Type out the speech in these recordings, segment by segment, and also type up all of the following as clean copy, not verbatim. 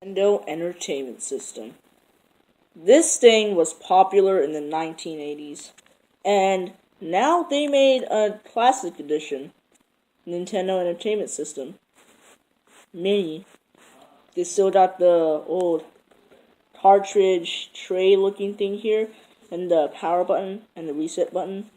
Nintendo Entertainment System. This thing was popular in the 1980s, and now they made a classic edition, Nintendo Entertainment System Mini. They still got the old cartridge tray looking thing here, and the power button and the reset button.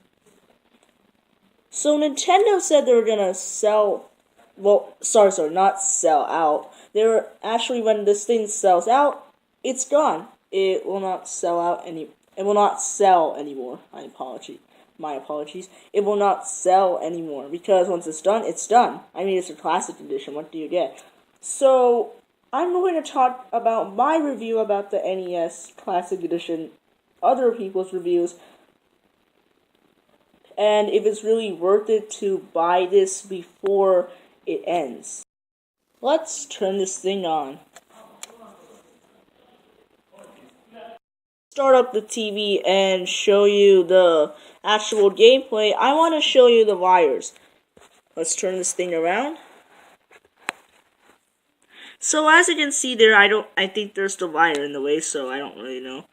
So Nintendo said they were gonna sell, well, sorry, not sell out. They were actually, when this thing sells out, it's gone. It will not sell out it will not sell anymore. My apologies. It will not sell anymore because once it's done, it's done. I mean, it's a classic edition. What do you get? So I'm going to talk about my review about the NES Classic Edition, other people's reviews, and if it's really worth it to buy this before it ends. Let's turn this thing on. Start up the TV and show you the actual gameplay. I want to show you the wires. Let's turn this thing around. So as you can see there, I think there's the wire in the way, so I don't really know.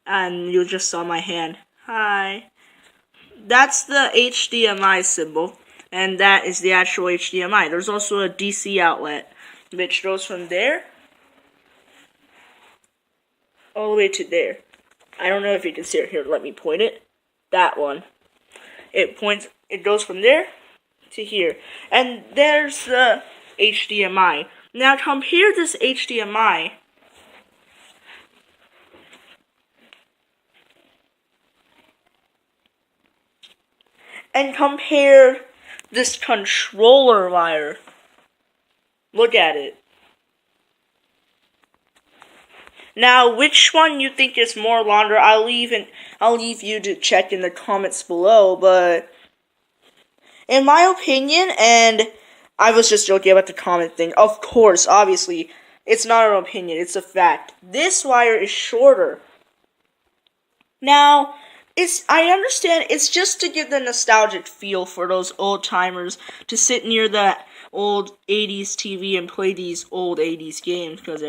And you just saw my hand. Hi. That's the HDMI symbol, and that is the actual HDMI. There's also a DC outlet, which goes from there all the way to there. I don't know if you can see it here. Let me point it. That one. It goes from there to here. And there's the HDMI. Now compare this HDMI and compare this controller wire. Look at it. Now, which one you think is more longer? I'll leave you to check in the comments below. But in my opinion, and I was just joking about the comment thing. Of course, obviously, it's not an opinion; it's a fact. This wire is shorter. Now, I understand it's just to give the nostalgic feel for those old timers to sit near that old 80s TV and play these old 80s games, because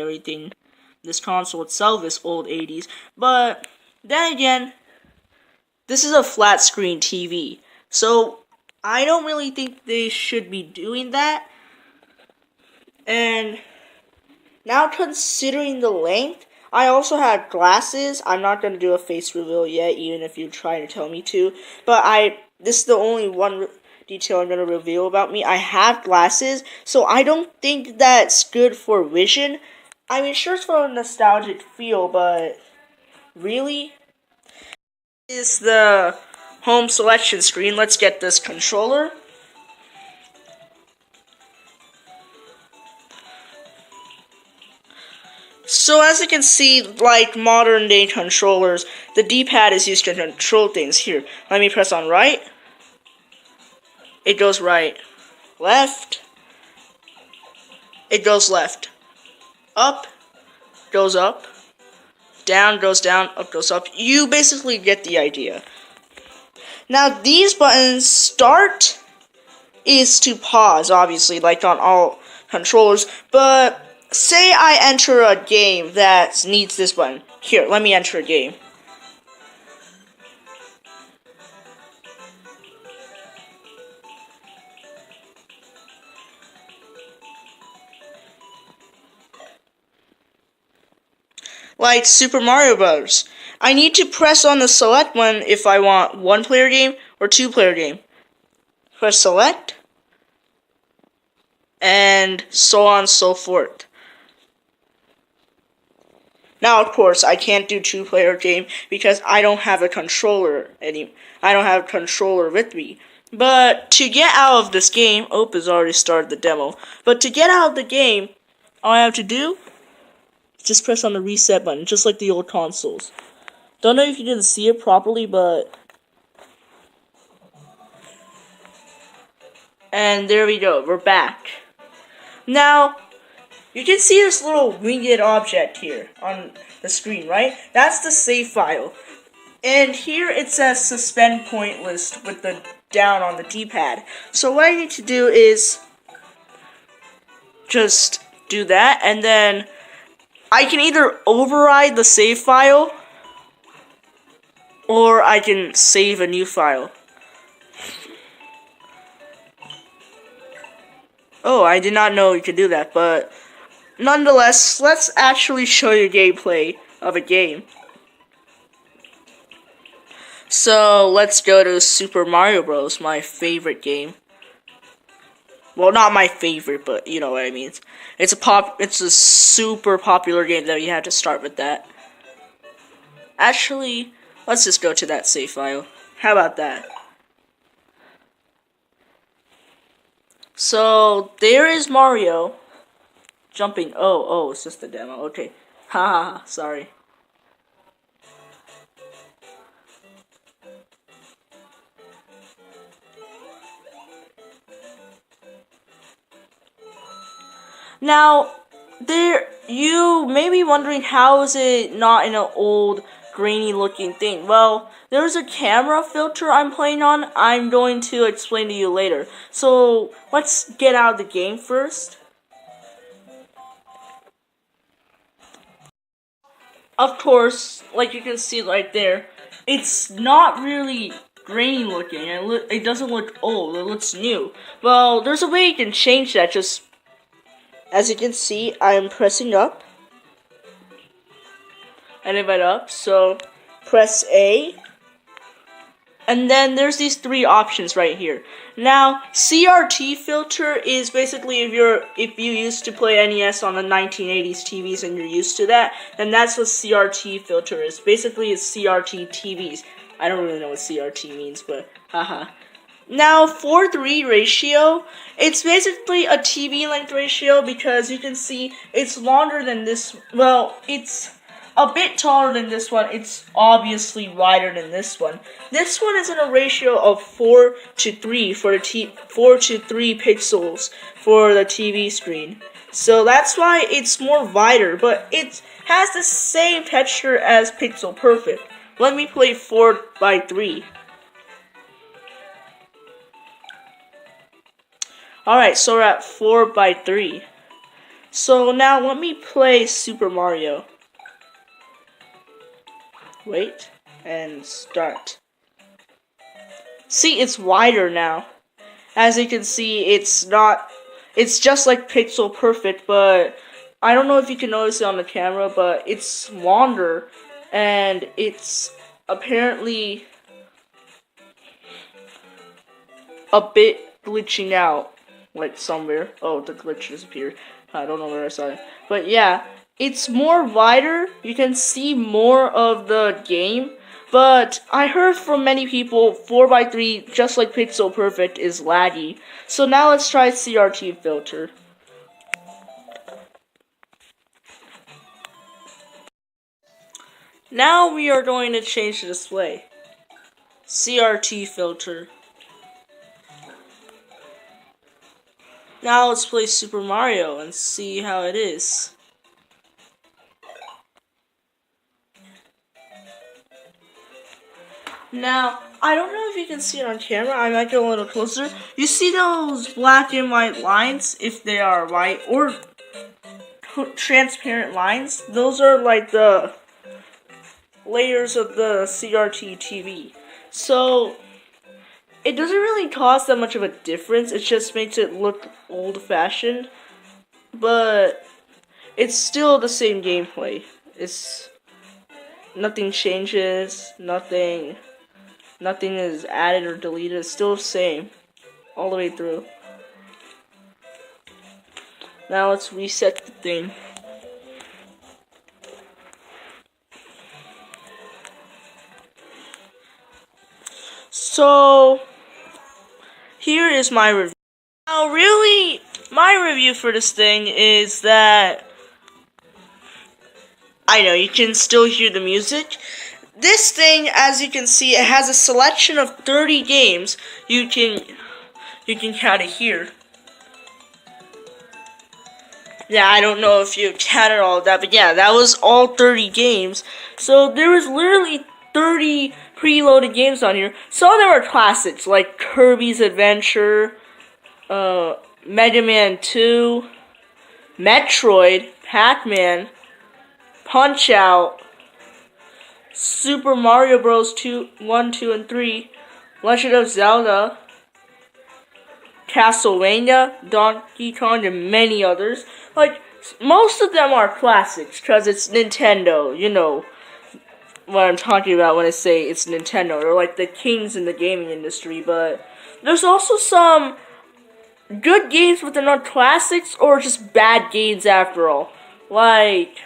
this console itself is old 80s. But then again, this is a flat screen TV, so I don't really think they should be doing that. And now, considering the length, I also have glasses. I'm not going to do a face reveal yet, even if you try to tell me to. But this is the only one detail I'm going to reveal about me. I have glasses, so I don't think that's good for vision. I mean, sure, it's for a nostalgic feel, but really? This is the home selection screen. Let's get this controller. So as you can see, like modern day controllers, the D-pad is used to control things. Here, let me press on right. It goes right. Left. It goes left. Up. Goes up. Down goes down. Up goes up. You basically get the idea. Now these buttons, start is to pause, obviously, like on all controllers, but say I enter a game that needs this button. Here, let me enter a game. Like Super Mario Bros. I need to press on the select button if I want one-player game or two-player game. Press select, and so on and so forth. Now, of course, I can't do two-player game because I don't have a controller I don't have a controller with me. But to get out of this game, it's already started the demo. But to get out of the game, all I have to do is just press on the reset button, just like the old consoles. Don't know if you didn't see it properly, but and there we go. We're back. Now, you can see this little winged object here on the screen, right? That's the save file. And here it says suspend point list with the down on the D-pad. So what I need to do is just do that, and then I can either override the save file, or I can save a new file. Oh, I did not know you could do that, but nonetheless, let's actually show you gameplay of a game. So, let's go to Super Mario Bros., my favorite game. Well, not my favorite, but you know what I mean. It's a super popular game that you have to start with that. Actually, let's just go to that save file. How about that? So, there is Mario jumping. Oh, it's just a demo. Okay. Haha, sorry. Now, you may be wondering, how is it not in an old, grainy looking thing? Well, there's a camera filter I'm playing on. I'm going to explain to you later. So, let's get out of the game first. Of course, like you can see right there, it's not really grainy looking. It doesn't look old. It looks new. Well, there's a way you can change that. Just as you can see, I'm pressing up. And invite up. So press A. And then there's these three options right here. Now, CRT filter is basically if you used to play NES on the 1980s TVs and you're used to that, then that's what CRT filter is. Basically, it's CRT TVs. I don't really know what CRT means, but haha. Now, 4:3 ratio, it's basically a TV length ratio because you can see it's longer than this. Well, it's a bit taller than this one. It's obviously wider than this one. This one is in a ratio of 4:3 for the 4:3 pixels for the TV screen. So that's why it's more wider, but it has the same texture as Pixel Perfect. Let me play 4:3. Alright, so we're at 4:3. So now let me play Super Mario. Wait, and start. See, it's wider now. As you can see, it's just like Pixel Perfect, but I don't know if you can notice it on the camera, but it's longer, and it's apparently a bit glitching out. Like somewhere. Oh, the glitch disappeared. I don't know where I saw it. But yeah, it's more wider. You can see more of the game. But I heard from many people 4:3, just like Pixel Perfect, is laggy. So now let's try CRT filter. Now we are going to change the display. CRT filter. Now let's play Super Mario and see how it is. Now, I don't know if you can see it on camera. I might go a little closer. You see those black and white lines, if they are white, or transparent lines? Those are like the layers of the CRT TV. So, it doesn't really cause that much of a difference. It just makes it look old-fashioned. But it's still the same gameplay. Nothing changes, nothing is added or deleted. It's still the same all the way through. Now let's reset the thing. So here is my review. Now really, my review for this thing is that I know you can still hear the music. This thing, as you can see, it has a selection of 30 games. You can count it here. Yeah, I don't know if you counted all of that, but yeah, that was all 30 games. So there was literally 30 preloaded games on here. Some of them are classics, like Kirby's Adventure, Mega Man 2, Metroid, Pac-Man, Punch-Out!, Super Mario Bros. 1, 2, and 3, Legend of Zelda, Castlevania, Donkey Kong, and many others. Like, most of them are classics, because it's Nintendo. You know what I'm talking about when I say it's Nintendo. They're like the kings in the gaming industry, but there's also some good games, but they're not classics, or just bad games after all. Like,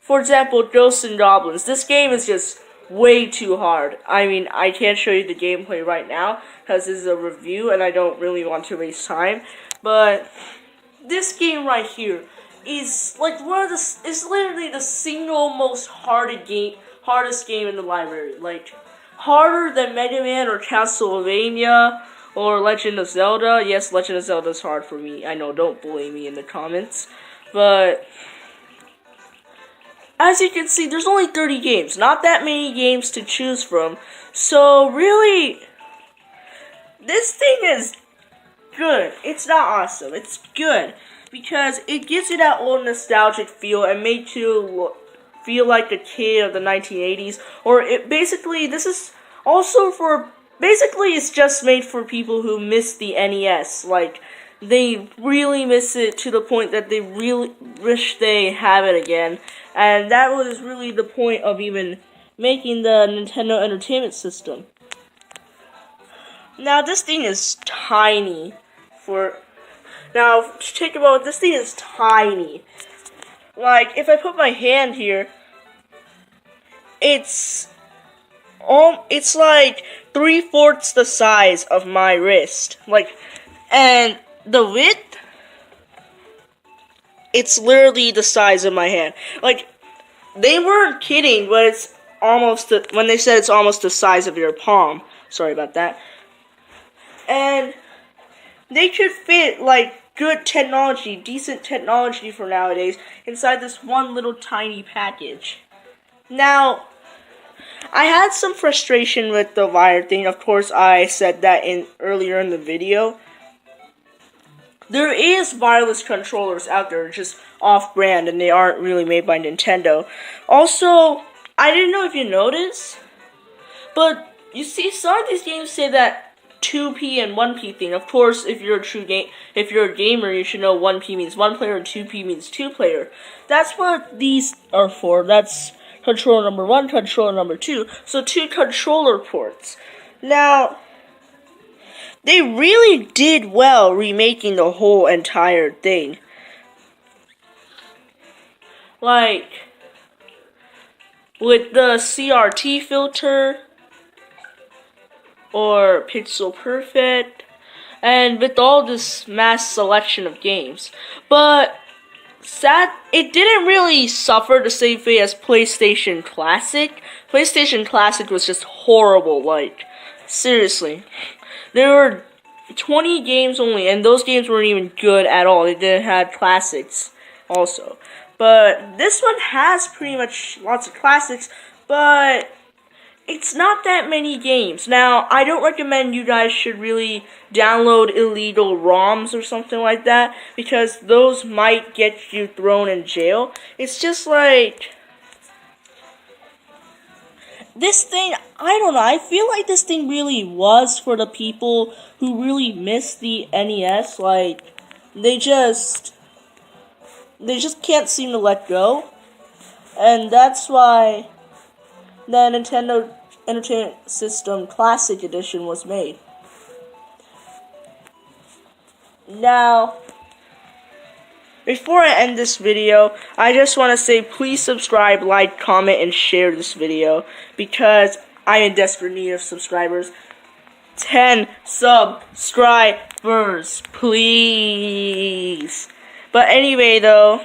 for example, Ghosts and Goblins. This game is just way too hard. I mean, I can't show you the gameplay right now because this is a review and I don't really want to waste time. But this game right here is like is literally the single most hardest game in the library. Like, harder than Mega Man or Castlevania or Legend of Zelda. Yes, Legend of Zelda is hard for me. I know, don't bully me in the comments. But as you can see, there's only 30 games. Not that many games to choose from. So, really, this thing is good. It's not awesome. It's good. Because it gives you that old nostalgic feel and makes you feel like a kid of the 1980s. Or, this is also for, basically, it's just made for people who miss the NES. Like, they really miss it to the point that they really wish they have it again. And that was really the point of even making the Nintendo Entertainment System. Now, this thing is tiny. Now, take a moment, this thing is tiny. Like, if I put my hand here, it's like 3/4 the size of my wrist. Like, and the width, it's literally the size of my hand. Like, they weren't kidding, but it's almost when they said it's almost the size of your palm. Sorry about that. And they could fit, like, good technology, decent technology for nowadays, inside this one little tiny package. Now, I had some frustration with the wire thing. Of course, I said that earlier in the video. There is wireless controllers out there, just off-brand, and they aren't really made by Nintendo. Also, I didn't know if you noticed, but you see, some of these games say that 2P and 1P thing. Of course, if you're a gamer, you should know 1P means 1 player and 2P means 2 player. That's what these are for. That's controller number 1, controller number 2. So 2 controller ports. Now, they really did well remaking the whole entire thing. Like, with the CRT filter, or Pixel Perfect, and with all this mass selection of games. But it didn't really suffer the same fate as PlayStation Classic. PlayStation Classic was just horrible, like, seriously. There were 20 games only, and those games weren't even good at all. They didn't have classics also. But this one has pretty much lots of classics, but it's not that many games. Now, I don't recommend you guys should really download illegal ROMs or something like that, because those might get you thrown in jail. It's just like, this thing, I don't know, I feel like this thing really was for the people who really miss the NES. Like, they just can't seem to let go. And that's why the Nintendo Entertainment System Classic Edition was made. Now, before I end this video, I just want to say please subscribe, like, comment, and share this video, because I'm in desperate need of subscribers. 10 subscribers, please. But anyway, though,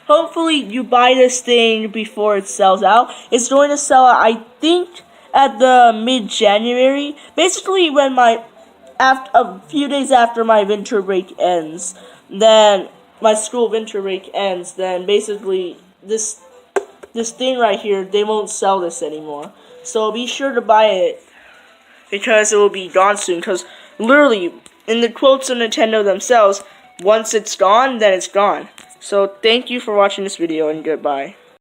hopefully you buy this thing before it sells out. It's going to sell out, I think, at the mid-January. Basically, when a few days after my winter break ends, then my school winter break ends, then basically this thing right here, they won't sell this anymore. So be sure to buy it, because it will be gone soon. Because literally, in the quotes of Nintendo themselves, once it's gone, then it's gone. So thank you for watching this video, and goodbye.